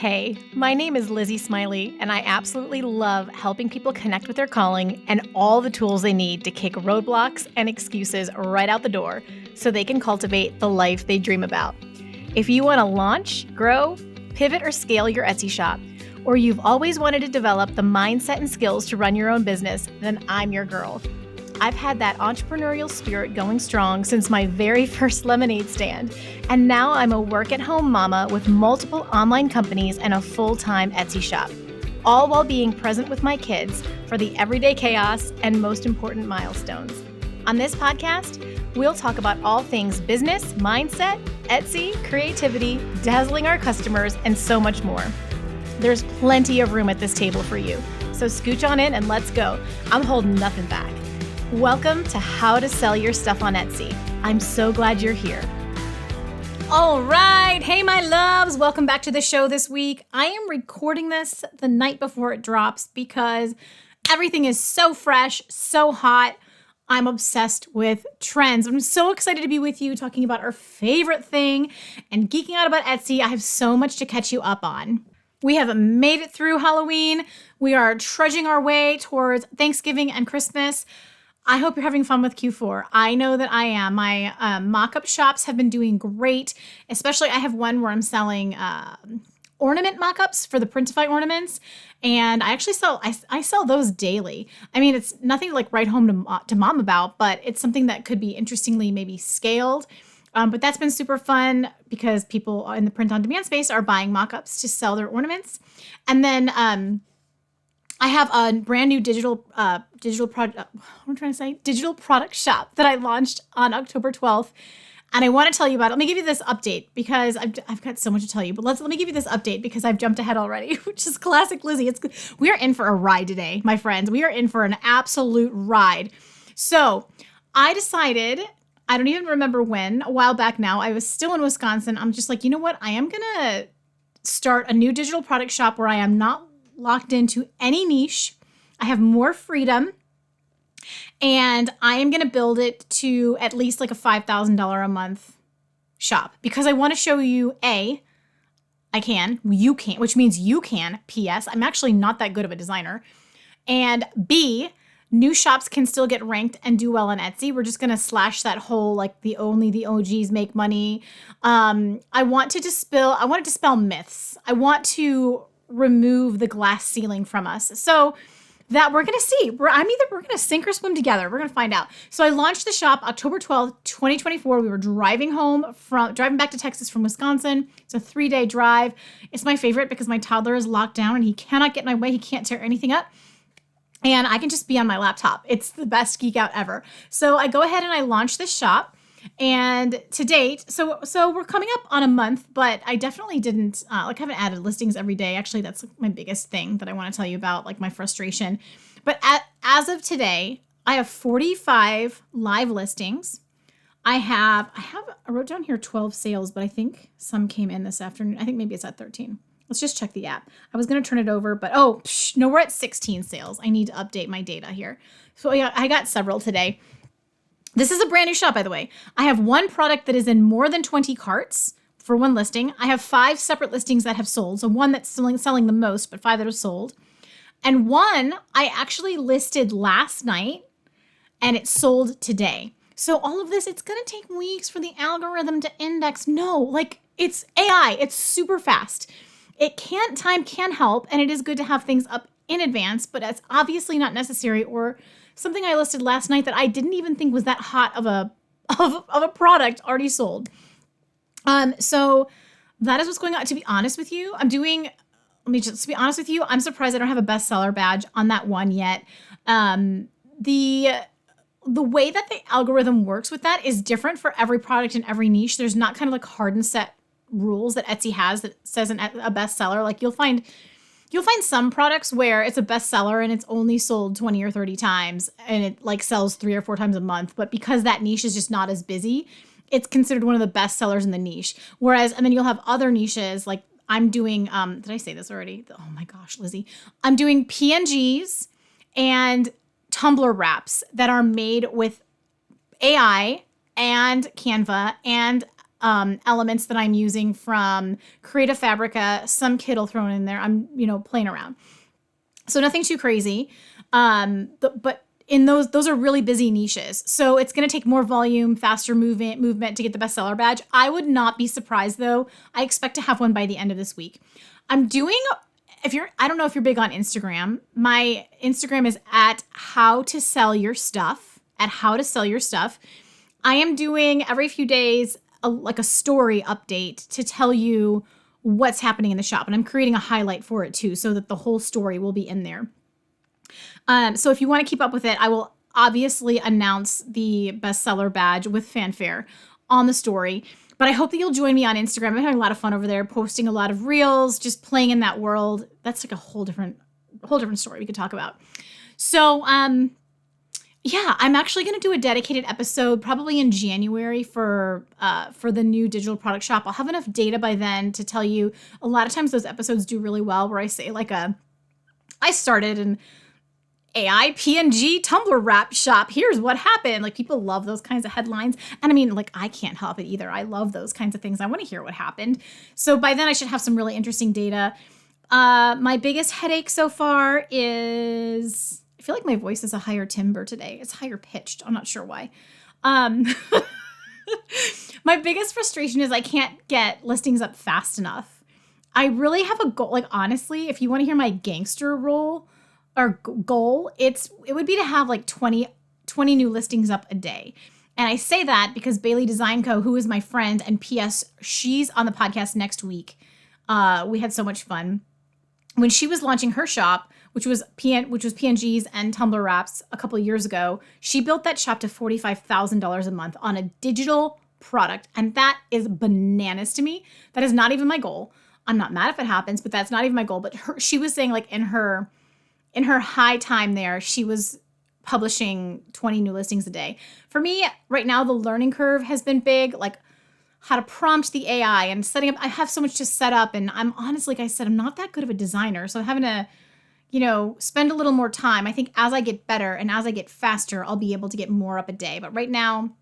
Hey, my name is Lizzie Smiley, and I absolutely love helping people connect with their calling and all the tools they need to kick roadblocks and excuses right out the door so they can cultivate the life they dream about. If you want to launch, grow, pivot, or scale your Etsy shop, or you've always wanted to develop the mindset and skills to run your own business, then I'm your girl. I've had that entrepreneurial spirit going strong since my very first lemonade stand, and now I'm a work-at-home mama with multiple online companies and a full-time Etsy shop, all while being present with my kids for the everyday chaos and most important milestones. On this podcast, we'll talk about all things business, mindset, Etsy, creativity, dazzling our customers, and so much more. There's plenty of room at this table for you, so scooch on in and let's go. I'm holding nothing back. Welcome to How to Sell Your Stuff on Etsy. I'm so glad you're here. All right. Hey, my loves. Welcome back to the show this week. I am recording this the night before it drops because everything is so fresh, so hot. I'm obsessed with trends. I'm so excited to be with you talking about our favorite thing and geeking out about Etsy. I have so much to catch you up on. We have made it through Halloween. We are trudging our way towards Thanksgiving and Christmas. I hope you're having fun with Q4. I know that I am. My mock-up shops have been doing great. Especially I have one where I'm selling ornament mock-ups for the Printify ornaments. And I actually I sell those daily. I mean, it's nothing to like write home to mom about, but it's something that could be interestingly maybe scaled. But that's been super fun because people in the print-on-demand space are buying mock-ups to sell their ornaments. And then I have a brand new digital product shop that I launched on October 12th. And I want to tell you about it. Let me give you this update because I've got so much to tell you. But let me give you this update because I've jumped ahead already, which is classic Lizzie. We are in for a ride today, my friends. We are in for an absolute ride. So I decided, I don't even remember when, a while back now, I was still in Wisconsin. I'm just like, you know what? I am going to start a new digital product shop where I am not locked into any niche. I have more freedom, and I am going to build it to at least like a $5,000 a month shop because I want to show you A, you can, which means you can. P.S. I'm actually not that good of a designer. And B, new shops can still get ranked and do well on Etsy. We're just going to slash that whole like only the OGs make money. I want to dispel myths. I want to remove the glass ceiling from us. So that we're going to see. We're going to sink or swim together. We're going to find out. So I launched the shop October 12th, 2024. We were driving back to Texas from Wisconsin. It's a 3-day drive. It's my favorite because my toddler is locked down and he cannot get in my way. He can't tear anything up. And I can just be on my laptop. It's the best geek out ever. So I go ahead and I launch this shop. And to date, so we're coming up on a month, but I definitely didn't, I haven't added listings every day. Actually, that's my biggest thing that I want to tell you about, like my frustration. But as of today, I have 45 live listings. I wrote down here 12 sales, but I think some came in this afternoon. I think maybe it's at 13. Let's just check the app. I was going to turn it over, but no, we're at 16 sales. I need to update my data here. So yeah, I got several today. This is a brand new shop, by the way. I have one product that is in more than 20 carts for one listing. I have 5 separate listings that have sold. So one that's selling the most, but 5 that have sold. And one I actually listed last night and it sold today. So all of this, it's going to take weeks for the algorithm to index. No, it's AI. It's super fast. Time can help, and it is good to have things up in advance, but it's obviously not necessary. Or something I listed last night that I didn't even think was that hot of a product already sold. So that is what's going on. To be honest with you, I'm surprised I don't have a bestseller badge on that one yet. The way that the algorithm works with that is different for every product in every niche. There's not kind of like hard and set rules that Etsy has that says a bestseller. Like you'll find some products where it's a bestseller and it's only sold 20 or 30 times and it like sells 3 or 4 times a month. But because that niche is just not as busy, it's considered one of the best sellers in the niche. And then you'll have other niches like I'm doing, did I say this already? Oh my gosh, Lizzie. I'm doing PNGs and Tumblr wraps that are made with AI and Canva and elements that I'm using from Creative Fabrica, some Kittl thrown in there. I'm, playing around. So nothing too crazy. But in those are really busy niches. So it's going to take more volume, faster movement to get the bestseller badge. I would not be surprised though. I expect to have one by the end of this week. I'm doing, I don't know if you're big on Instagram. My Instagram is at how to sell your stuff, I am doing every few days, a story update to tell you what's happening in the shop. And I'm creating a highlight for it too, so that the whole story will be in there. So if you want to keep up with it, I will obviously announce the bestseller badge with fanfare on the story. But I hope that you'll join me on Instagram. I'm having a lot of fun over there, posting a lot of reels, just playing in that world. That's like a whole different story we could talk about. So, yeah, I'm actually going to do a dedicated episode probably in January for the new digital product shop. I'll have enough data by then to tell you. A lot of times those episodes do really well where I say I started an AI PNG Tumblr wrap shop. Here's what happened. Like, people love those kinds of headlines. And I mean, I can't help it either. I love those kinds of things. I want to hear what happened. So by then I should have some really interesting data. My biggest headache so far is, I feel like my voice is a higher timbre today. It's higher pitched. I'm not sure why. My biggest frustration is I can't get listings up fast enough. I really have a goal. Honestly, if you want to hear my gangster goal, it would be to have 20 new listings up a day. And I say that because Bailey Design Co., who is my friend, and P.S., she's on the podcast next week. We had so much fun. When she was launching her shop, which was PNGs and Tumblr wraps a couple of years ago, she built that shop to $45,000 a month on a digital product. And that is bananas to me. That is not even my goal. I'm not mad if it happens, but that's not even my goal. But she was saying in her high time there, she was publishing 20 new listings a day. For me, right now, the learning curve has been big, how to prompt the AI and setting up. I have so much to set up, and I'm honestly, like I said, I'm not that good of a designer. So I'm having to, spend a little more time. I think as I get better and as I get faster, I'll be able to get more up a day. But right now,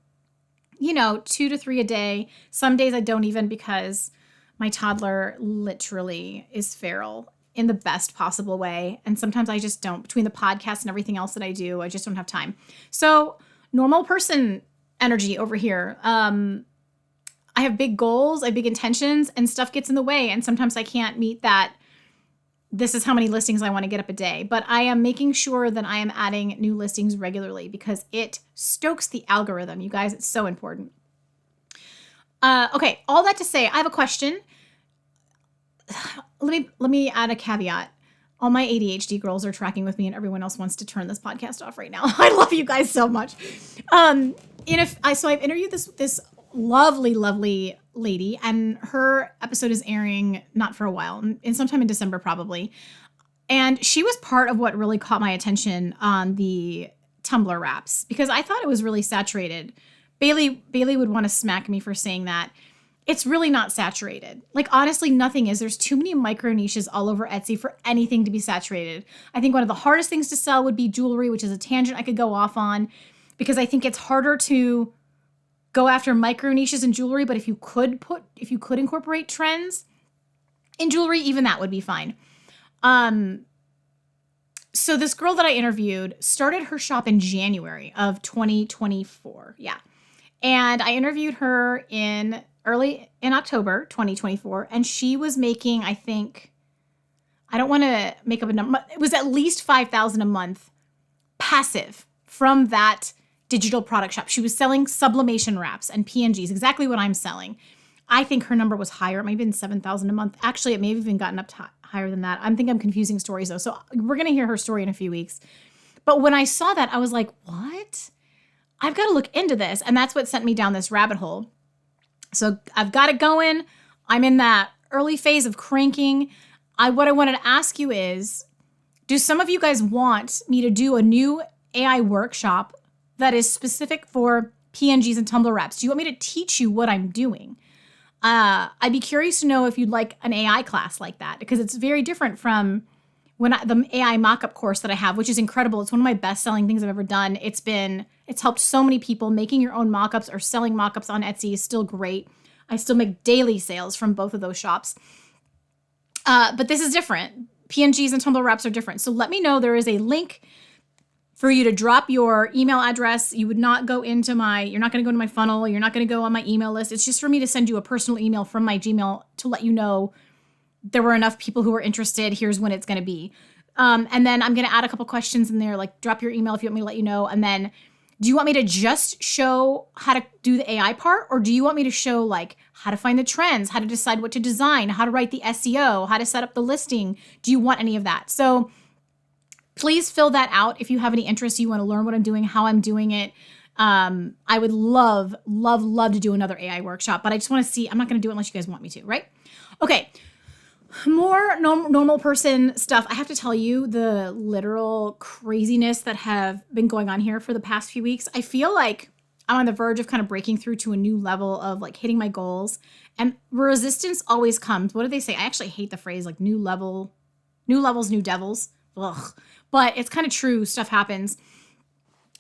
2 to 3 a day. Some days I don't even, because my toddler literally is feral in the best possible way. And sometimes I just don't. Between the podcast and everything else that I do, I just don't have time. So normal person energy over here. I have big goals, I have big intentions, and stuff gets in the way. And sometimes I can't meet that. This is how many listings I want to get up a day. But I am making sure that I am adding new listings regularly because it stokes the algorithm. You guys, it's so important. Okay, all that to say, I have a question. Let me add a caveat. All my ADHD girls are tracking with me, and everyone else wants to turn this podcast off right now. I love you guys so much. So I've interviewed this lovely lady, and her episode is airing not for a while, in sometime in December probably. And she was part of what really caught my attention on the Tumblr wraps, because I thought it was really saturated. Bailey would want to smack me for saying that. It's really not saturated. Honestly, nothing is. There's too many micro niches all over Etsy for anything to be saturated. I think one of the hardest things to sell would be jewelry, which is a tangent I could go off on, because I think it's harder to go after micro niches in jewelry. But if you could incorporate trends in jewelry, even that would be fine. So this girl that I interviewed started her shop in January of 2024. Yeah. And I interviewed her early in October 2024, and she was making, I think, I don't want to make up a number, it was at least $5,000 a month passive from that digital product shop. She was selling sublimation wraps and PNGs, exactly what I'm selling. I think her number was higher. It might have been $7,000 a month. Actually, it may have even gotten up to higher than that. I think I'm confusing stories though. So we're going to hear her story in a few weeks. But when I saw that, I was like, what? I've got to look into this. And that's what sent me down this rabbit hole. So I've got it going. I'm in that early phase of cranking. What I wanted to ask you is, do some of you guys want me to do a new AI workshop that is specific for PNGs and Tumblr wraps? Do you want me to teach you what I'm doing? I'd be curious to know if you'd like an AI class like that, because it's very different from the AI mockup course that I have, which is incredible. It's one of my best-selling things I've ever done. It's helped so many people. Making your own mockups or selling mockups on Etsy is still great. I still make daily sales from both of those shops. But this is different. PNGs and Tumblr wraps are different. So let me know. There is a link for you to drop your email address. You would not go into you're not going to go into my funnel. You're not going to go on my email list. It's just for me to send you a personal email from my Gmail to let you know there were enough people who were interested. Here's when it's going to be. And then I'm going to add a couple questions in there, like drop your email if you want me to let you know. And then do you want me to just show how to do the AI part? Or do you want me to show like how to find the trends, how to decide what to design, how to write the SEO, how to set up the listing? Do you want any of that? So please fill that out if you have any interest. You want to learn what I'm doing, how I'm doing it. I would love to do another AI workshop, but I just want to see, I'm not going to do it unless you guys want me to, right? Okay. More normal person stuff. I have to tell you the literal craziness that have been going on here for the past few weeks. I feel like I'm on the verge of kind of breaking through to a new level of like hitting my goals, and resistance always comes. What do they say? I actually hate the phrase like new levels, new devils. Ugh. But it's kind of true. Stuff happens.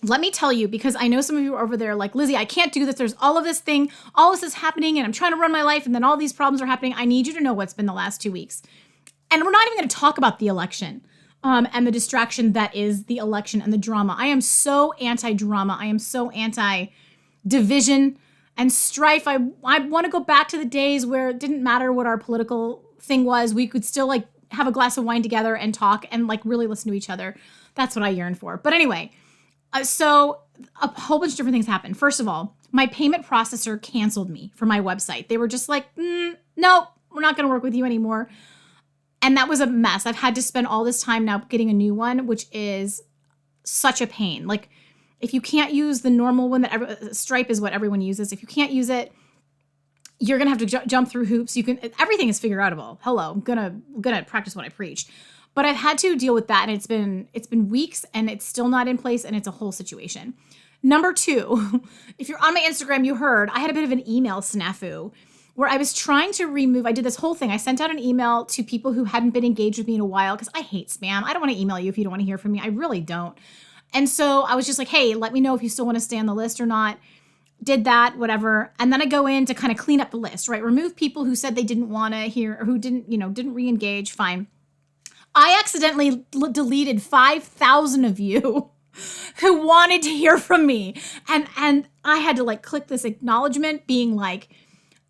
Let me tell you, because I know some of you are over there like, Lizzie, I can't do this. There's all of this is happening and I'm trying to run my life and then all these problems are happening. I need you to know what's been the last 2 weeks. And we're not even going to talk about the election and the distraction that is the election and the drama. I am so anti-drama. I am so anti-division and strife. I want to go back to the days where it didn't matter what our political thing was. We could still like have a glass of wine together and talk and like really listen to each other. That's what I yearn for. But anyway, so a whole bunch of different things happened. First of all, my payment processor canceled me for my website. They were just like, no, we're not going to work with you anymore. And that was a mess. I've had to spend all this time now getting a new one, which is such a pain. Like if you can't use the normal one that Stripe is what everyone uses. If you can't use it, you're going to have to jump through hoops. Everything is figure outable. Hello, I'm going to practice what I preach. But I've had to deal with that, and it's been weeks, and it's still not in place, and it's a whole situation. Number 2, if you're on my Instagram, you heard I had a bit of an email snafu where I was trying to remove. I did this whole thing. I sent out an email to people who hadn't been engaged with me in a while because I hate spam. I don't want to email you if you don't want to hear from me. I really don't. And so I was just like, hey, let me know if you still want to stay on the list or not. Did that, whatever. And then I go in to kind of clean up the list, right? Remove people who said they didn't want to hear or who didn't re-engage. Fine. I accidentally deleted 5,000 of you who wanted to hear from me. And I had to like click this acknowledgement being like,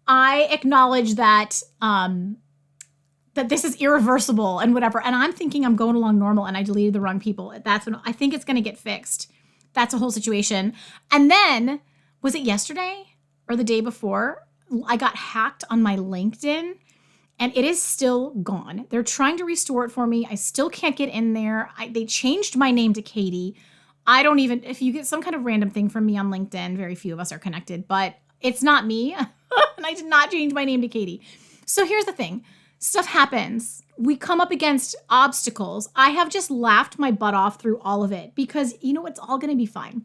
I acknowledge that that this is irreversible and whatever. And I'm thinking I'm going along normal and I deleted the wrong people. That's when I think it's going to get fixed. That's a whole situation. And then, was it yesterday or the day before? I got hacked on my LinkedIn. And it is still gone. They're trying to restore it for me. I still can't get in there. They changed my name to Katie. If you get some kind of random thing from me on LinkedIn, very few of us are connected, but it's not me. And I did not change my name to Katie. So here's the thing. Stuff happens. We come up against obstacles. I have just laughed my butt off through all of it because it's all going to be fine.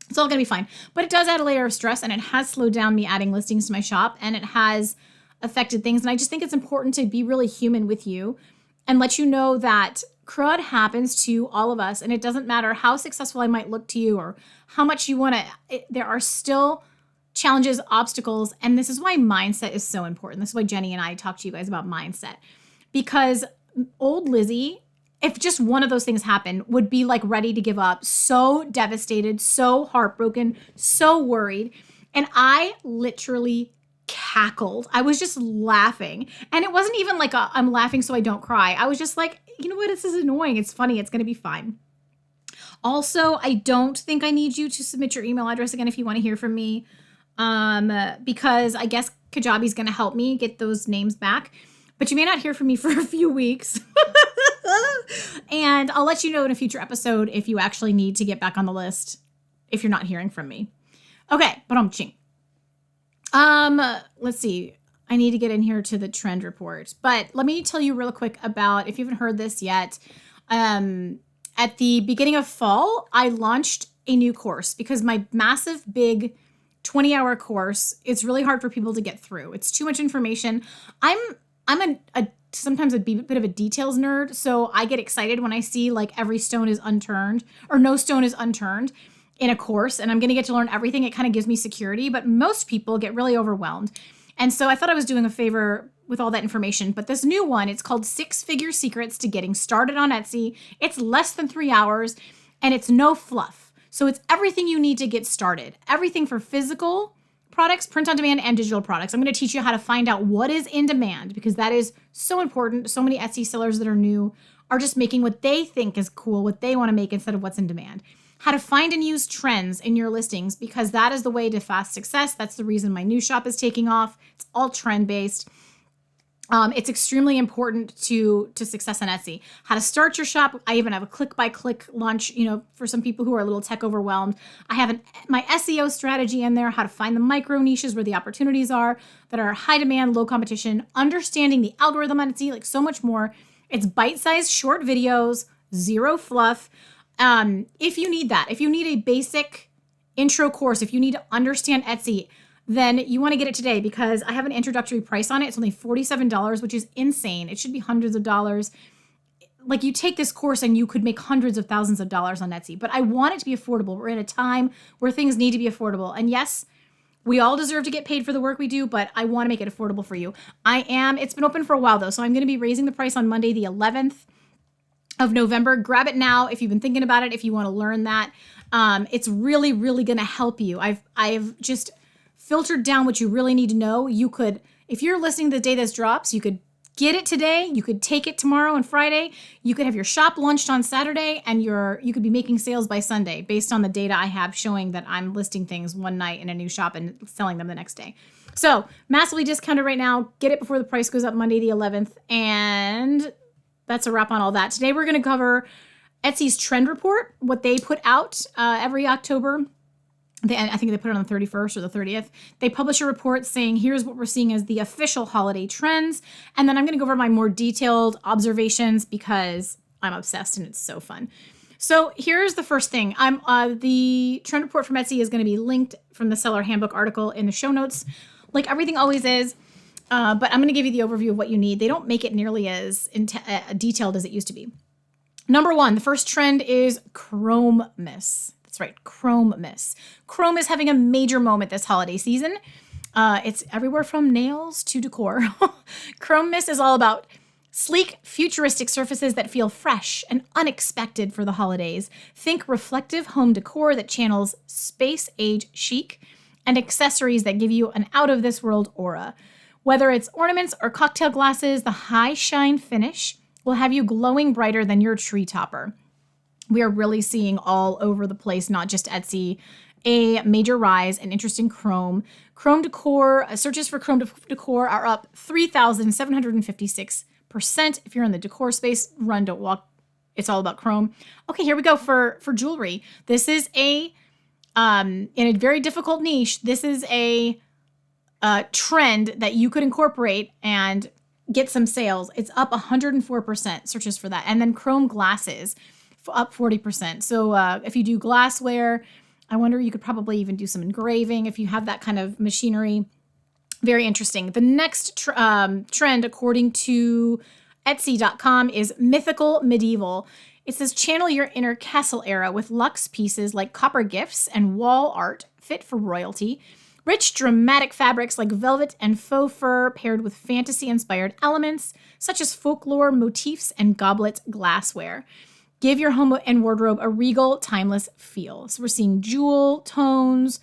It's all going to be fine. But it does add a layer of stress, and it has slowed down me adding listings to my shop, and it has affected things. And I just think it's important to be really human with you and let you know that crud happens to all of us. And it doesn't matter how successful I might look to you or how much you want to, there are still challenges, obstacles. And this is why mindset is so important. This is why Jenny and I talk to you guys about mindset, because old Lizzie, if just one of those things happened, would be like ready to give up, so devastated, so heartbroken, so worried. And I literally cackled. I was just laughing. And it wasn't even like I'm laughing so I don't cry. I was just like, you know what? This is annoying. It's funny. It's going to be fine. Also, I don't think I need you to submit your email address again if you want to hear from me. Because I guess Kajabi's going to help me get those names back. But you may not hear from me for a few weeks. And I'll let you know in a future episode if you actually need to get back on the list if you're not hearing from me. Okay, but let's see. I need to get in here to the trend report, but let me tell you real quick about, if you haven't heard this yet, at the beginning of fall, I launched a new course because my massive, big 20-hour course, it's really hard for people to get through. It's too much information. I'm sometimes a bit of a details nerd, so I get excited when I see like every stone is unturned or no stone is unturned in a course, and I'm going to get to learn everything. It kind of gives me security, but most people get really overwhelmed. And so I thought I was doing a favor with all that information. But this new one, it's called 6-Figure Secrets to Getting Started on Etsy. It's less than 3 hours and it's no fluff. So it's everything you need to get started. Everything for physical products, print on demand, and digital products. I'm going to teach you how to find out what is in demand because that is so important. So many Etsy sellers that are new are just making what they think is cool, what they want to make instead of what's in demand. How to find and use trends in your listings because that is the way to fast success. That's the reason my new shop is taking off. It's all trend based. It's extremely important to success on Etsy. How to start your shop. I even have a click-by-click launch, for some people who are a little tech overwhelmed. I have my SEO strategy in there, how to find the micro niches where the opportunities are that are high demand, low competition, understanding the algorithm on Etsy, like so much more. It's bite-sized short videos, zero fluff. If you need that, if you need a basic intro course, if you need to understand Etsy, then you want to get it today because I have an introductory price on it. It's only $47, which is insane. It should be hundreds of dollars. Like you take this course and you could make hundreds of thousands of dollars on Etsy, but I want it to be affordable. We're in a time where things need to be affordable. And yes, we all deserve to get paid for the work we do, but I want to make it affordable for you. It's been open for a while though, so I'm going to be raising the price on Monday, the 11th of November. Grab it now if you've been thinking about it, if you want to learn that. It's really, really going to help you. I've just filtered down what you really need to know. You could, if you're listening the day this drops, you could get it today. You could take it tomorrow and Friday. You could have your shop launched on Saturday and you could be making sales by Sunday based on the data I have showing that I'm listing things one night in a new shop and selling them the next day. So massively discounted right now. Get it before the price goes up Monday the 11th. And that's a wrap on all that. Today we're going to cover Etsy's trend report, what they put out every October. I think they put it on the 31st or the 30th. They publish a report saying, here's what we're seeing as the official holiday trends. And then I'm going to go over my more detailed observations because I'm obsessed and it's so fun. So here's the first thing. The trend report from Etsy is going to be linked from the seller handbook article in the show notes, like everything always is. But I'm going to give you the overview of what you need. They don't make it nearly as detailed as it used to be. Number one, the first trend is Chrome Miss. That's right, Chrome Miss. Chrome is having a major moment this holiday season. It's everywhere from nails to decor. Chrome Miss is all about sleek, futuristic surfaces that feel fresh and unexpected for the holidays. Think reflective home decor that channels space-age chic and accessories that give you an out-of-this-world aura. Whether it's ornaments or cocktail glasses, the high shine finish will have you glowing brighter than your tree topper. We are really seeing all over the place, not just Etsy, a major rise in interest in Chrome. Chrome decor, searches for Chrome decor are up 3,756%. If you're in the decor space, run, don't walk. It's all about Chrome. Okay, here we go for jewelry. This is in a very difficult niche. This is a trend that you could incorporate and get some sales. It's up 104% searches for that. And then Chrome glasses up 40%. So if you do glassware, I wonder you could probably even do some engraving if you have that kind of machinery. Very interesting. The next trend, according to Etsy.com, is mythical medieval. It says channel your inner castle era with luxe pieces like copper gifts and wall art fit for royalty. Rich, dramatic fabrics like velvet and faux fur paired with fantasy-inspired elements such as folklore motifs and goblet glassware. Give your home and wardrobe a regal, timeless feel. So we're seeing jewel tones.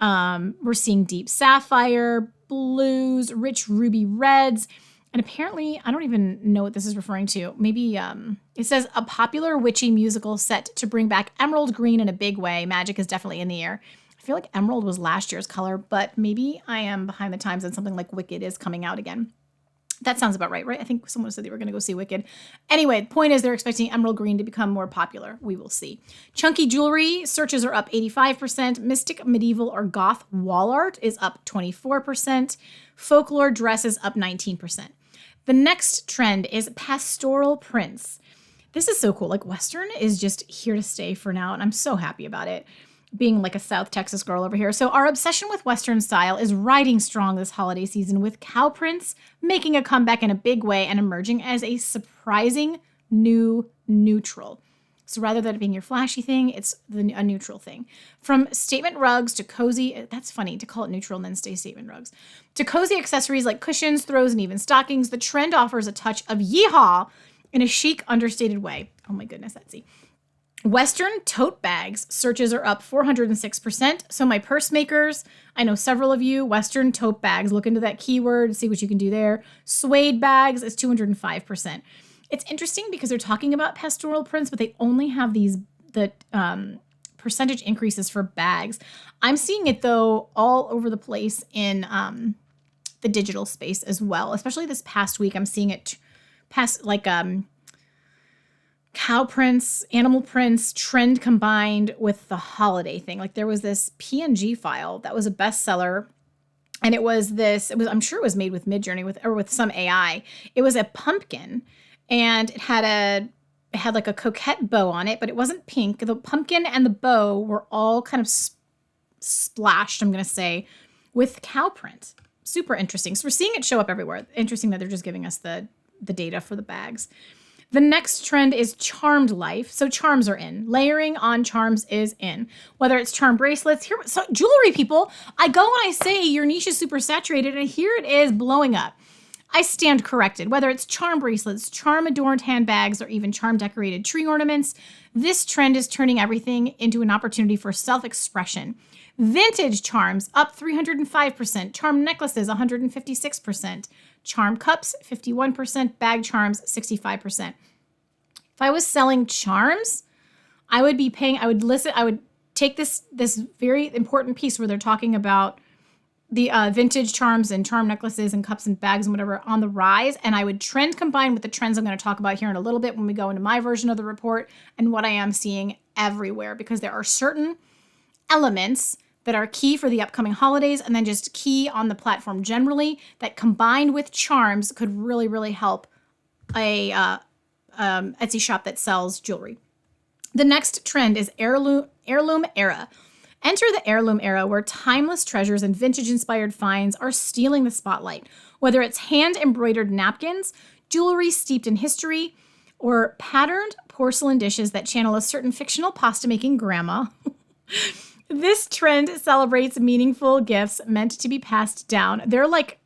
We're seeing deep sapphire, blues, rich ruby reds. And apparently, I don't even know what this is referring to. Maybe it says a popular witchy musical set to bring back emerald green in a big way. Magic is definitely in the air. I feel like emerald was last year's color, but maybe I am behind the times and something like Wicked is coming out again. That sounds about right? I think someone said they were going to go see Wicked. Anyway, the point is they're expecting emerald green to become more popular. We will see. Chunky jewelry searches are up 85%. Mystic, medieval, or goth wall art is up 24%. Folklore dresses up 19%. The next trend is pastoral prints. This is so cool. Like Western is just here to stay for now, and I'm so happy about it. Being like a South Texas girl over here. So our obsession with Western style is riding strong this holiday season with cow prints making a comeback in a big way and emerging as a surprising new neutral. So rather than it being your flashy thing, it's a neutral thing. From statement rugs to cozy, that's funny to call it neutral and then say statement rugs, to cozy accessories like cushions, throws, and even stockings, the trend offers a touch of yeehaw in a chic, understated way. Oh my goodness, Etsy. Western tote bags searches are up 406%. So my purse makers, I know several of you, Western tote bags, look into that keyword, see what you can do there. Suede bags is 205%. It's interesting because they're talking about pastoral prints, but they only have the percentage increases for bags. I'm seeing it though all over the place in the digital space as well. Especially this past week, I'm seeing it past like cow prints, animal prints, trend combined with the holiday thing. Like there was this PNG file that was a bestseller. And I'm sure it was made with Midjourney with some AI. It was a pumpkin and it had like a coquette bow on it, but it wasn't pink. The pumpkin and the bow were all kind of splashed, I'm going to say, with cow print. Super interesting. So we're seeing it show up everywhere. Interesting that they're just giving us the data for the bags. The next trend is charmed life. So charms are in. Layering on charms is in. Whether it's charm bracelets, so jewelry people, I go and I say your niche is super saturated and here it is blowing up. I stand corrected. Whether it's charm bracelets, charm adorned handbags, or even charm decorated tree ornaments, this trend is turning everything into an opportunity for self-expression. Vintage charms up 305%, charm necklaces 156%, charm cups 51%, bag charms 65%. If I was selling charms, I would take this very important piece where they're talking about the vintage charms and charm necklaces and cups and bags and whatever on the rise, and I would trend combine with the trends I'm going to talk about here in a little bit when we go into my version of the report and what I am seeing everywhere, because there are certain elements that are key for the upcoming holidays and then just key on the platform generally that combined with charms could really, really help a Etsy shop that sells jewelry. The next trend is heirloom era. Enter the heirloom era where timeless treasures and vintage-inspired finds are stealing the spotlight. Whether it's hand-embroidered napkins, jewelry steeped in history, or patterned porcelain dishes that channel a certain fictional pasta-making grandma. This trend celebrates meaningful gifts meant to be passed down. They're like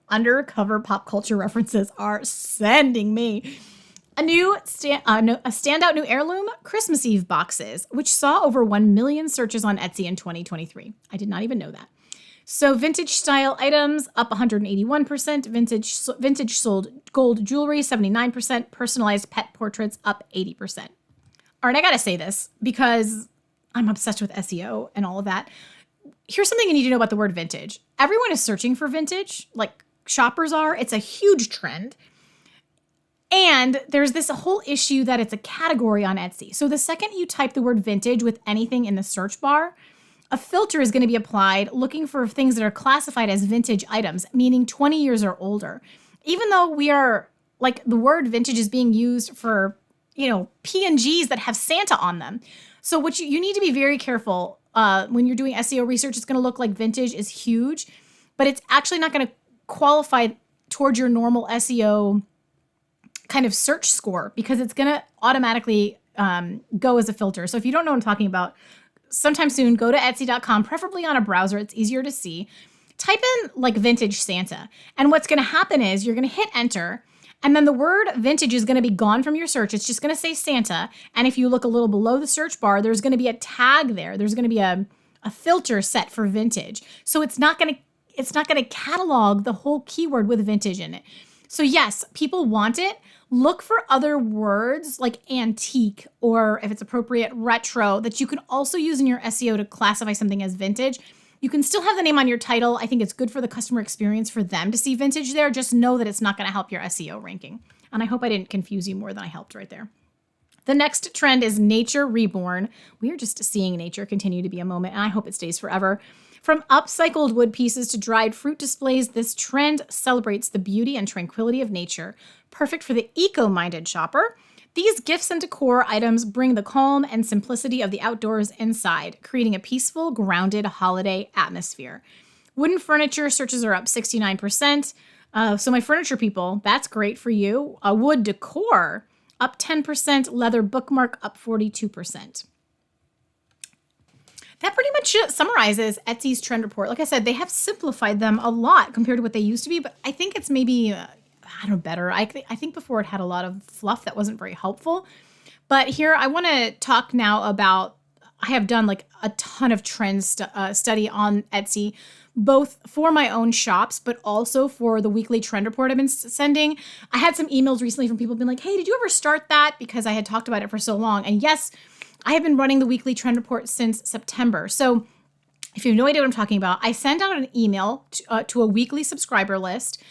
undercover pop culture references are sending me. A standout new heirloom Christmas Eve boxes, which saw over 1 million searches on Etsy in 2023. I did not even know that. So vintage style items up 181%, vintage sold gold jewelry 79%, personalized pet portraits up 80%. All right, I gotta say this because I'm obsessed with SEO and all of that. Here's something you need to know about the word vintage. Everyone is searching for vintage, like shoppers are. It's a huge trend. And there's this whole issue that it's a category on Etsy. So the second you type the word vintage with anything in the search bar, a filter is going to be applied looking for things that are classified as vintage items, meaning 20 years or older. Even though we are, like, the word vintage is being used for, PNGs that have Santa on them. So what you need to be very careful when you're doing SEO research. It's going to look like vintage is huge, but it's actually not going to qualify towards your normal SEO kind of search score because it's going to automatically go as a filter. So if you don't know what I'm talking about, sometime soon, go to Etsy.com, preferably on a browser. It's easier to see. Type in like vintage Santa. And what's going to happen is you're going to hit enter. And then the word vintage is going to be gone from your search. It's just going to say Santa. And if you look a little below the search bar, there's going to be a tag there. There's going to be a filter set for vintage. So it's not going to catalog the whole keyword with vintage in it. So yes, people want it. Look for other words like antique or, if it's appropriate, retro that you can also use in your SEO to classify something as vintage. You can still have the name on your title. I think it's good for the customer experience for them to see vintage there. Just know that it's not going to help your SEO ranking. And I hope I didn't confuse you more than I helped right there. The next trend is nature reborn. We are just seeing nature continue to be a moment, and I hope it stays forever. From upcycled wood pieces to dried fruit displays, this trend celebrates the beauty and tranquility of nature, perfect for the eco-minded shopper. These gifts and decor items bring the calm and simplicity of the outdoors inside, creating a peaceful, grounded holiday atmosphere. Wooden furniture searches are up 69%. So my furniture people, that's great for you. Wood decor up 10%, leather bookmark up 42%. That pretty much summarizes Etsy's trend report. Like I said, they have simplified them a lot compared to what they used to be, but I think it's maybe, I don't know, better. I think before it had a lot of fluff that wasn't very helpful. But here I want to talk now about, I have done like a ton of trends study on Etsy, both for my own shops, but also for the weekly trend report I've been sending. I had some emails recently from people being like, hey, did you ever start that? Because I had talked about it for so long. And yes, I have been running the weekly trend report since September. So if you have no idea what I'm talking about, I send out an email to a weekly subscriber list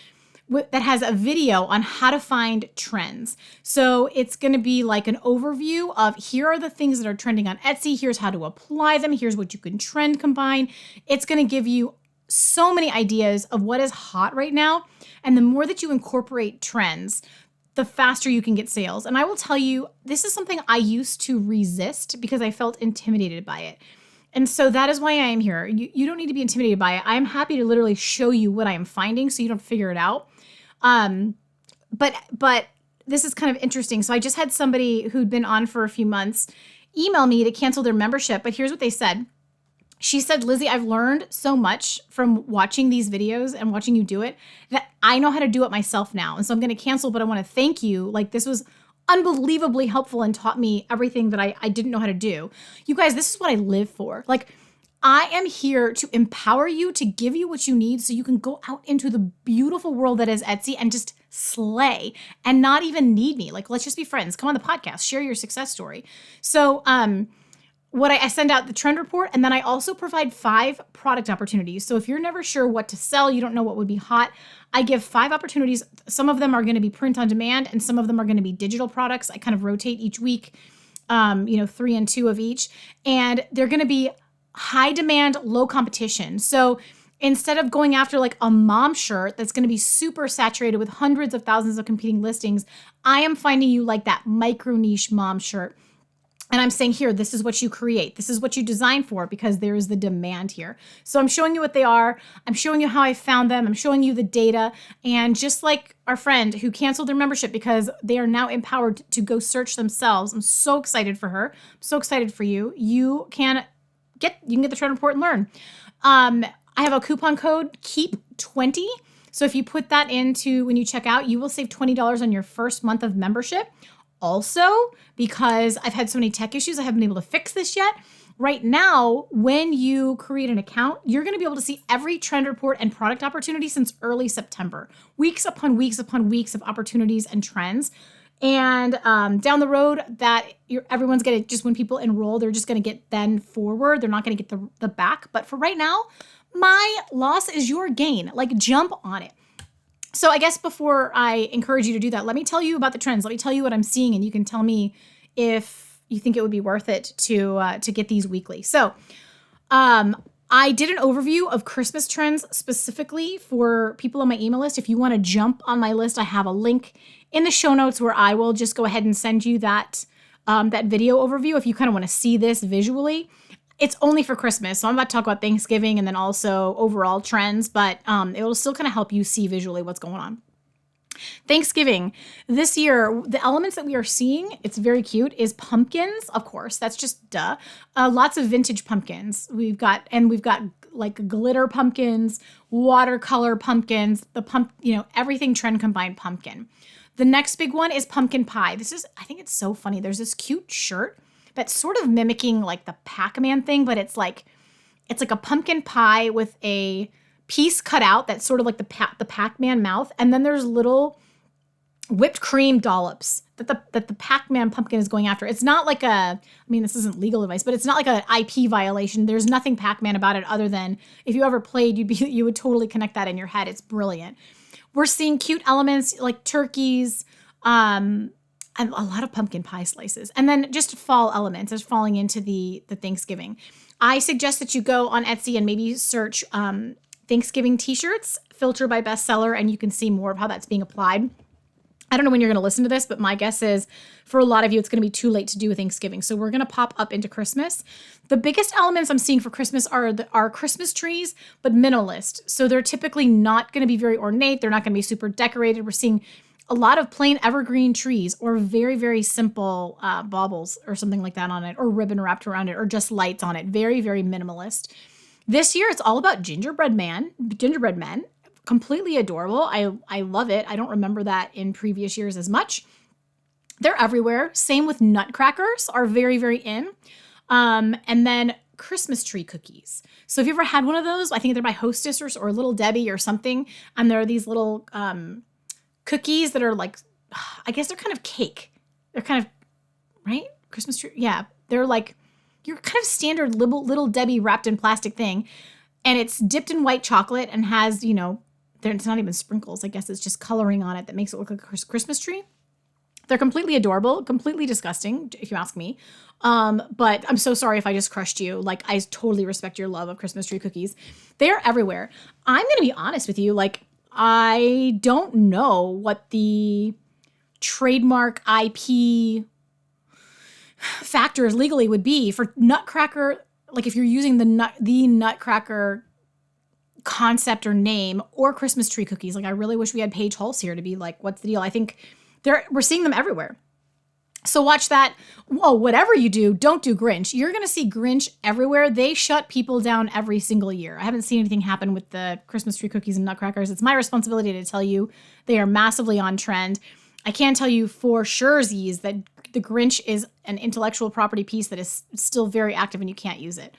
that has a video on how to find trends. So it's going to be like an overview of here are the things that are trending on Etsy. Here's how to apply them. Here's what you can trend combine. It's going to give you so many ideas of what is hot right now. And the more that you incorporate trends, the faster you can get sales. And I will tell you, this is something I used to resist because I felt intimidated by it. And so that is why I am here. You don't need to be intimidated by it. I am happy to literally show you what I am finding so you don't figure it out. But this is kind of interesting. So I just had somebody who'd been on for a few months email me to cancel their membership. But here's what they said. She said, Lizzie, I've learned so much from watching these videos and watching you do it that I know how to do it myself now. And so I'm going to cancel, but I want to thank you. Like, this was unbelievably helpful and taught me everything that I didn't know how to do. You guys, this is what I live for. Like, I am here to empower you, to give you what you need so you can go out into the beautiful world that is Etsy and just slay and not even need me. Like, let's just be friends. Come on the podcast, share your success story. So, what I send out the trend report, and then I also provide 5 product opportunities. So if you're never sure what to sell, you don't know what would be hot, I give 5 opportunities. Some of them are going to be print on demand, and some of them are going to be digital products. I kind of rotate each week, 3 and 2 of each. And they're going to be high demand, low competition. So instead of going after like a mom shirt that's going to be super saturated with hundreds of thousands of competing listings, I am finding you like that micro niche mom shirt. And I'm saying here, this is what you create. This is what you design for because there is the demand here. So I'm showing you what they are. I'm showing you how I found them. I'm showing you the data. And just like our friend who canceled their membership because they are now empowered to go search themselves. I'm so excited for her. I'm so excited for you. You can get the trend report and learn. I have a coupon code, KEEP20. So if you put that into when you check out, you will save $20 on your first month of membership. Also, because I've had so many tech issues, I haven't been able to fix this yet. Right now, when you create an account, you're going to be able to see every trend report and product opportunity since early September. Weeks upon weeks upon weeks of opportunities and trends. And down the road, that everyone's going to, just when people enroll, they're just going to get then forward. They're not going to get the back. But for right now, my loss is your gain. Like, jump on it. So I guess before I encourage you to do that, let me tell you about the trends. Let me tell you what I'm seeing, and you can tell me if you think it would be worth it to get these weekly. So I did an overview of Christmas trends specifically for people on my email list. If you want to jump on my list, I have a link in the show notes where I will just go ahead and send you that video overview if you kind of want to see this visually. It's only for Christmas, so I'm about to talk about Thanksgiving and then also overall trends, but it will still kind of help you see visually what's going on. Thanksgiving. This year, the elements that we are seeing, it's very cute, is pumpkins, of course. That's just duh. Lots of vintage pumpkins. We've got like glitter pumpkins, watercolor pumpkins, everything trend combined pumpkin. The next big one is pumpkin pie. I think it's so funny. There's this cute shirt that's sort of mimicking like the Pac-Man thing, but it's like a pumpkin pie with a piece cut out that's sort of like the Pac-Man mouth, and then there's little whipped cream dollops that the Pac-Man pumpkin is going after. It's not like this isn't legal advice, but it's not like an IP violation. There's nothing Pac-Man about it other than if you ever played, you would totally connect that in your head. It's brilliant. We're seeing cute elements like turkeys, and a lot of pumpkin pie slices, and then just fall elements is falling into the Thanksgiving. I suggest that you go on Etsy and maybe search Thanksgiving t-shirts, filter by bestseller, and you can see more of how that's being applied. I don't know when you're going to listen to this, but my guess is for a lot of you, it's going to be too late to do with Thanksgiving. So we're going to pop up into Christmas. The biggest elements I'm seeing for Christmas are Christmas trees, but minimalist. So they're typically not going to be very ornate. They're not going to be super decorated. We're seeing a lot of plain evergreen trees or very, very simple baubles or something like that on it, or ribbon wrapped around it, or just lights on it. Very, very minimalist. This year, it's all about gingerbread men, completely adorable. I love it. I don't remember that in previous years as much. They're everywhere. Same with nutcrackers are very, very in. And then Christmas tree cookies. So if you ever had one of those, I think they're by Hostess or Little Debbie or something. And there are these little cookies that are like, I guess they're kind of cake. They're kind of, right? Christmas tree. Yeah. They're like your kind of standard Little Debbie wrapped in plastic thing. And it's dipped in white chocolate and has, it's not even sprinkles. I guess it's just coloring on it that makes it look like a Christmas tree. They're completely adorable, completely disgusting, if you ask me. But I'm so sorry if I just crushed you. Like, I totally respect your love of Christmas tree cookies. They're everywhere. I'm going to be honest with you. Like, I don't know what the trademark IP factors legally would be for Nutcracker. Like, if you're using the Nutcracker concept or name or Christmas tree cookies. Like, I really wish we had Paige Hulse here to be like, what's the deal? I think we're seeing them everywhere. So watch that. Whoa, whatever you do, don't do Grinch. You're going to see Grinch everywhere. They shut people down every single year. I haven't seen anything happen with the Christmas tree cookies and nutcrackers. It's my responsibility to tell you they are massively on trend. I can tell you for surezies that the Grinch is an intellectual property piece that is still very active and you can't use it.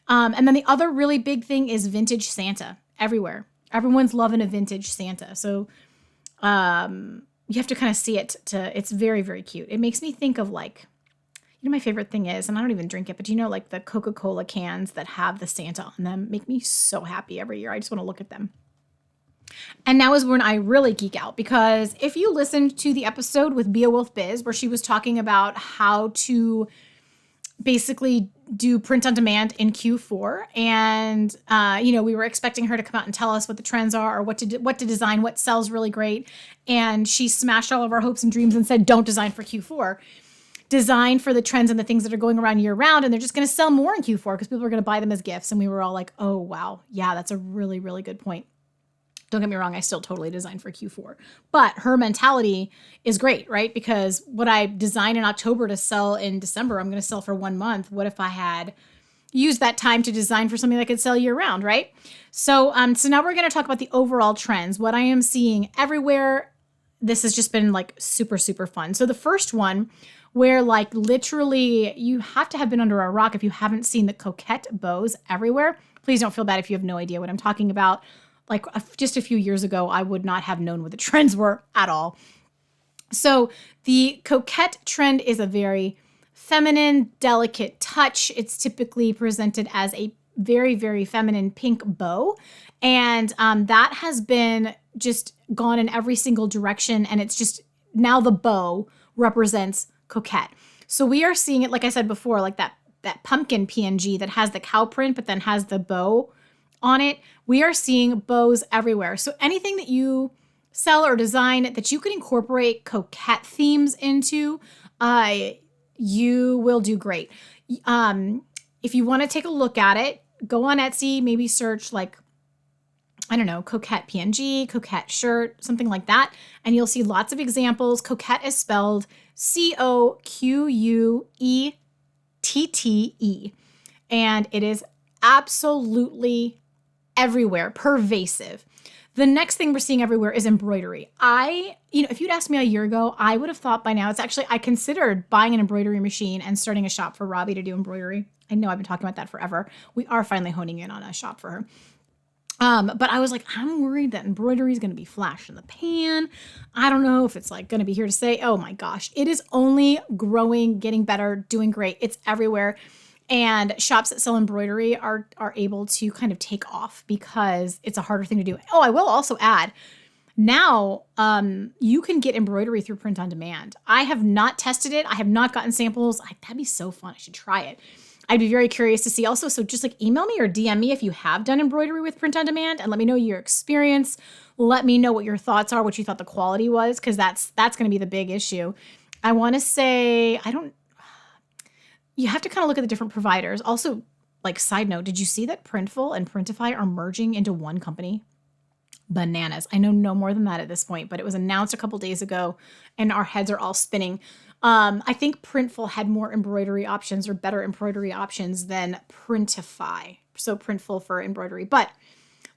And then the other really big thing is vintage Santa everywhere. Everyone's loving a vintage Santa. So, you have to kind of see it it's very, very cute. It makes me think of like, my favorite thing is, and I don't even drink it, but like the Coca-Cola cans that have the Santa on them make me so happy every year. I just want to look at them. And now is when I really geek out, because if you listened to the episode with Beowulf Biz, where she was talking about how to basically do print on demand in Q4. And, we were expecting her to come out and tell us what the trends are or what to design, what sells really great. And she smashed all of our hopes and dreams and said, don't design for Q4. Design for the trends and the things that are going around year round. And they're just going to sell more in Q4 because people are going to buy them as gifts. And we were all like, oh, wow. Yeah, that's a really, really good point. Don't get me wrong, I still totally design for Q4. But her mentality is great, right? Because what I design in October to sell in December, I'm going to sell for 1 month. What if I had used that time to design for something that could sell year round, right? So now we're going to talk about the overall trends, what I am seeing everywhere. This has just been like super, super fun. So the first one, where like literally you have to have been under a rock if you haven't seen the coquette bows everywhere. Please don't feel bad if you have no idea what I'm talking about. Like just a few years ago, I would not have known what the trends were at all. So the coquette trend is a very feminine, delicate touch. It's typically presented as a very, very feminine pink bow. And that has been just gone in every single direction. And it's just now the bow represents coquette. So we are seeing it, like I said before, like that pumpkin PNG that has the cow print, but then has the bow on it. We are seeing bows everywhere. So anything that you sell or design that you can incorporate coquette themes into, you will do great. If you want to take a look at it, go on Etsy, maybe search like, I don't know, coquette PNG, coquette shirt, something like that. And you'll see lots of examples. Coquette is spelled Queette. And it is absolutely everywhere, pervasive. The next thing we're seeing everywhere is embroidery. If you'd asked me a year ago, I would have thought by now, I considered buying an embroidery machine and starting a shop for Robbie to do embroidery. I know I've been talking about that forever. We are finally honing in on a shop for her. But I was like, I'm worried that embroidery is going to be flash in the pan. I don't know if it's like going to be here to stay. Oh my gosh. It is only growing, getting better, doing great. It's everywhere. And shops that sell embroidery are able to kind of take off because it's a harder thing to do. Oh, I will also add, now you can get embroidery through print on demand. I have not tested it. I have not gotten samples. That'd be so fun. I should try it. I'd be very curious to see also. So just like email me or DM me if you have done embroidery with print on demand and let me know your experience. Let me know what your thoughts are, what you thought the quality was, because that's going to be the big issue. I want to say, you have to kind of look at the different providers. Also, like side note, did you see that Printful and Printify are merging into one company? bananas. I know no more than that at this point, but it was announced a couple days ago and our heads are all spinning. I think Printful had more embroidery options or better embroidery options than Printify. So Printful for embroidery, but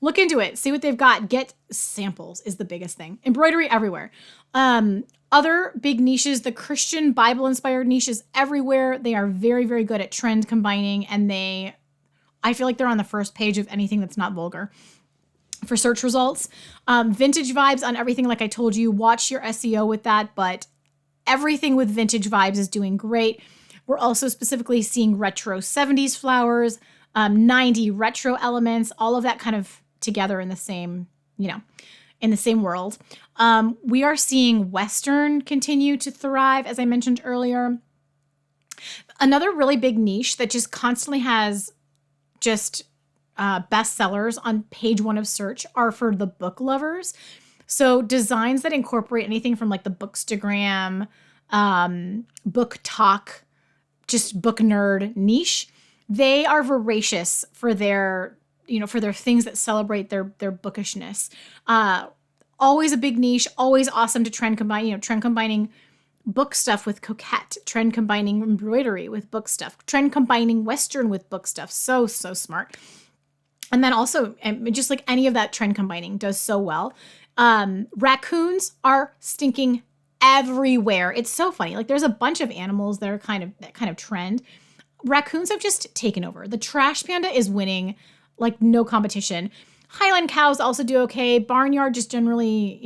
look into it. See what they've got. Get samples is the biggest thing. Embroidery everywhere. Other big niches, the Christian Bible-inspired niches everywhere. They are very, very good at trend combining, and I feel like they're on the first page of anything that's not vulgar for search results. Vintage vibes on everything, like I told you. Watch your SEO with that, but everything with vintage vibes is doing great. We're also specifically seeing retro 70s flowers, 90 retro elements, all of that kind of together in the same, in the same world. We are seeing Western continue to thrive, as I mentioned earlier. Another really big niche that just constantly has just bestsellers on page 1 of search are for the book lovers. So designs that incorporate anything from like the Bookstagram, book talk, just book nerd niche. They are voracious for their things that celebrate their bookishness. Always a big niche, always awesome to trend combine, trend combining book stuff with coquette, trend combining embroidery with book stuff, trend combining Western with book stuff. So smart. And then also, just like any of that trend combining does so well. Raccoons are stinking everywhere. It's so funny. Like there's a bunch of animals that are that kind of trend. Raccoons have just taken over. The trash panda is winning like no competition. Highland cows also do okay. Barnyard, just generally,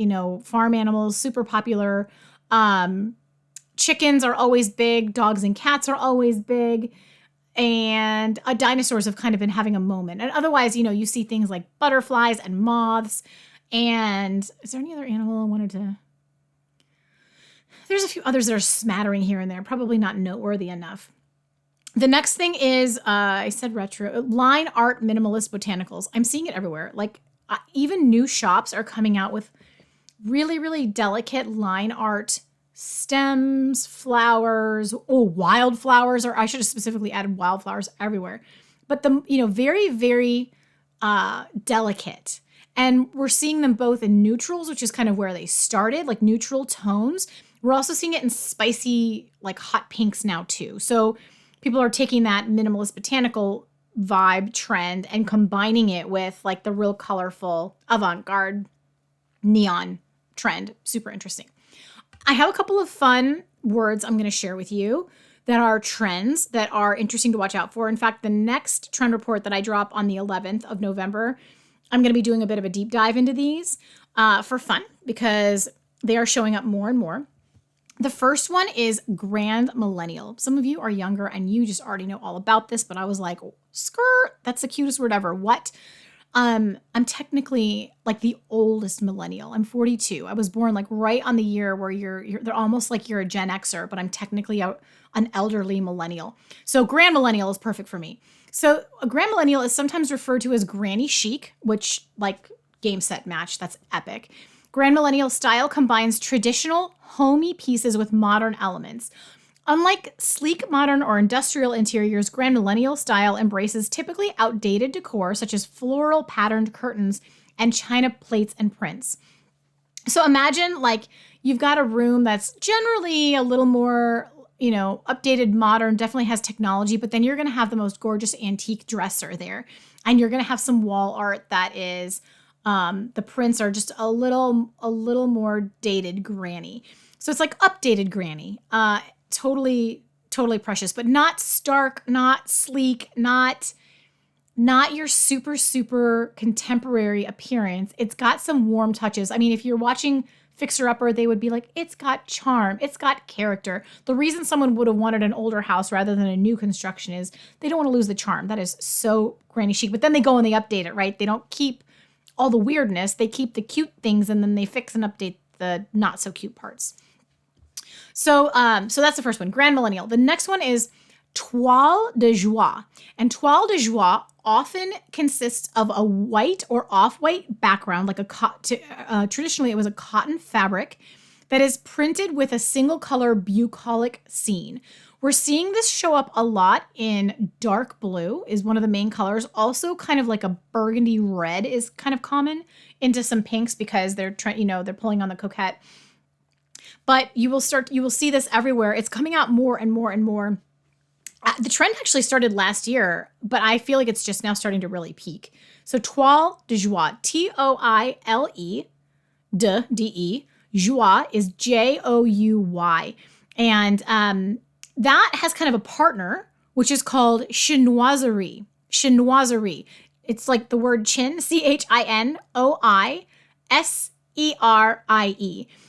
farm animals, super popular. Chickens are always big. Dogs and cats are always big. And dinosaurs have kind of been having a moment. And otherwise, you see things like butterflies and moths. And is there any other animal I wanted to... There's a few others that are smattering here and there, probably not noteworthy enough. The next thing is, I said retro, line art minimalist botanicals. I'm seeing it everywhere. Like even new shops are coming out with really, really delicate line art stems, flowers, wildflowers, or I should have specifically added wildflowers everywhere. But very, very delicate. And we're seeing them both in neutrals, which is kind of where they started, like neutral tones. We're also seeing it in spicy, like hot pinks now too. So people are taking that minimalist botanical vibe trend and combining it with like the real colorful avant-garde neon trend. Super interesting. I have a couple of fun words I'm going to share with you that are trends that are interesting to watch out for. In fact, the next trend report that I drop on the 11th of November, I'm going to be doing a bit of a deep dive into these for fun because they are showing up more and more. The first one is Grand Millennial. Some of you are younger and you just already know all about this, but I was like, skirt, that's the cutest word ever. What? I'm technically like the oldest millennial. I'm 42. I was born like right on the year where they're almost like you're a Gen Xer, but I'm technically an elderly millennial. So Grand Millennial is perfect for me. So a Grand Millennial is sometimes referred to as granny chic, which like game set match, that's epic. Grand Millennial style combines traditional, homey pieces with modern elements. Unlike sleek, modern, or industrial interiors, Grand Millennial style embraces typically outdated decor, such as floral patterned curtains and china plates and prints. So imagine like you've got a room that's generally a little more, updated, modern, definitely has technology, but then you're going to have the most gorgeous antique dresser there. And you're going to have some wall art that is... the prints are just a little more dated granny. So it's like updated granny. Totally precious, but not stark, not sleek, not your super, super contemporary appearance. It's got some warm touches. I mean, if you're watching Fixer Upper, they would be like, it's got charm, it's got character. The reason someone would have wanted an older house rather than a new construction is they don't want to lose the charm. That is so granny chic. But then they go and they update it, right? They don't keep all the weirdness, they keep the cute things and then they fix and update the not so cute parts. So that's the first one, Grand Millennial. The next one is Toile de Joie. And Toile de Joie often consists of a white or off-white background, like traditionally it was a cotton fabric that is printed with a single color bucolic scene. We're seeing this show up a lot in dark blue is one of the main colors. Also kind of like a burgundy red is kind of common, into some pinks because they're trying, they're pulling on the coquette. But you will see this everywhere. It's coming out more and more and more. The trend actually started last year, but I feel like it's just now starting to really peak. So Toile de Joie, Toile de Joie is Jouy. And that has kind of a partner, which is called chinoiserie. Chinoiserie. It's like the word chin, Chinoiserie.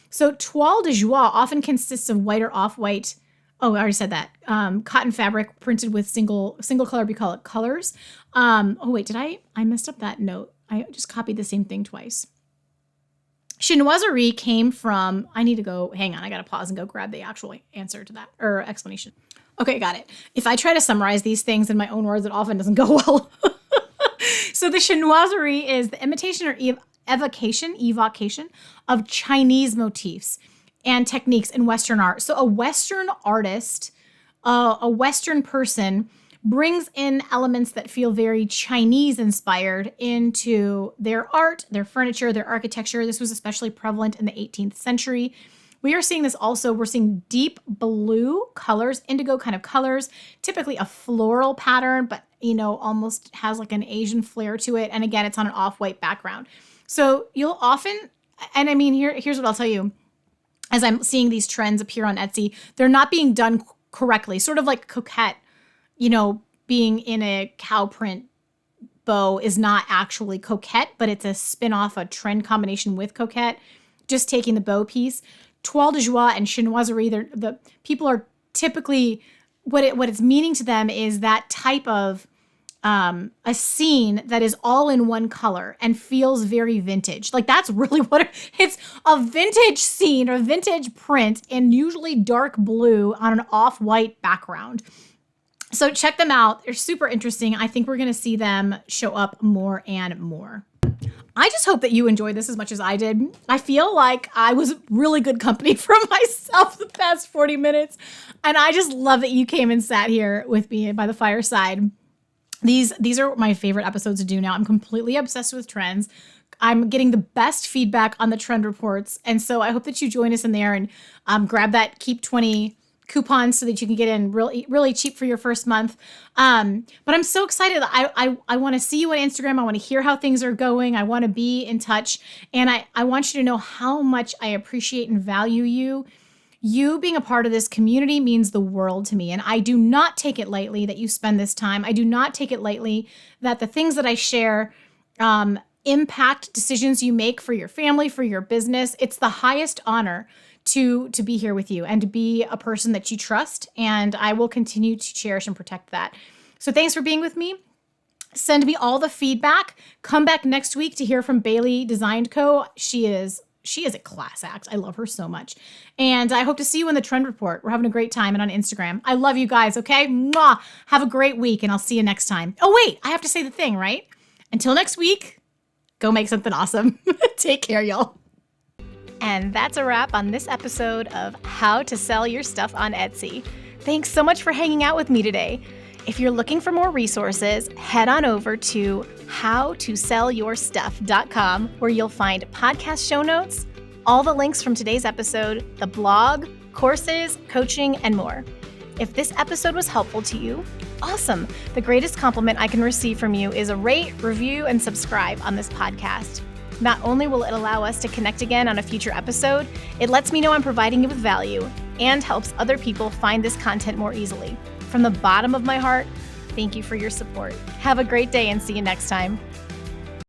So Toile de Joie often consists of white or off-white. Oh, I already said that. Cotton fabric printed with single color bucolic colors. Oh wait, I messed up that note. I just copied the same thing twice. Chinoiserie came from, I need to go, hang on, I got to pause and go grab the actual answer to that, or explanation. Okay, got it. If I try to summarize these things in my own words, it often doesn't go well. So the chinoiserie is the imitation or evocation of Chinese motifs and techniques in Western art. So a Western artist, a Western person brings in elements that feel very Chinese inspired into their art, their furniture, their architecture. This was especially prevalent in the 18th century. We are seeing this also. We're seeing deep blue colors, indigo kind of colors, typically a floral pattern, but almost has like an Asian flair to it. And again, it's on an off-white background. So you'll often, and I mean, here's what I'll tell you. As I'm seeing these trends appear on Etsy, they're not being done correctly. Sort of like coquette, being in a cow print bow is not actually coquette, but it's a spin-off, a trend combination with coquette, just taking the bow piece. Toile de Joie and chinoiserie, the people are typically, what it's meaning to them is that type of a scene that is all in one color and feels very vintage. Like that's really what it's a vintage scene or vintage print in usually dark blue on an off-white background. So check them out. They're super interesting. I think we're going to see them show up more and more. I just hope that you enjoyed this as much as I did. I feel like I was really good company for myself the past 40 minutes. And I just love that you came and sat here with me by the fireside. These are my favorite episodes to do now. I'm completely obsessed with trends. I'm getting the best feedback on the trend reports. And so I hope that you join us in there and grab that Keep 20 coupon so that you can get in really, really cheap for your first month. But I'm so excited. I want to see you on Instagram. I want to hear how things are going. I want to be in touch. And I want you to know how much I appreciate and value you. You being a part of this community means the world to me. And I do not take it lightly that you spend this time. I do not take it lightly that the things that I share impact decisions you make for your family, for your business. It's the highest honor to be here with you and to be a person that you trust. And I will continue to cherish and protect that. So thanks for being with me. Send me all the feedback. Come back next week to hear from Bailey Design Co. She is a class act. I love her so much. And I hope to see you in the trend report. We're having a great time and on Instagram. I love you guys, okay? Mwah! Have a great week and I'll see you next time. Oh, wait, I have to say the thing, right? Until next week, go make something awesome. Take care, y'all. And that's a wrap on this episode of How to Sell Your Stuff on Etsy. Thanks so much for hanging out with me today. If you're looking for more resources, head on over to howtosellyourstuff.com where you'll find podcast show notes, all the links from today's episode, the blog, courses, coaching, and more. If this episode was helpful to you, awesome. The greatest compliment I can receive from you is a rate, review, and subscribe on this podcast. Not only will it allow us to connect again on a future episode, it lets me know I'm providing you with value and helps other people find this content more easily. From the bottom of my heart, thank you for your support. Have a great day and see you next time.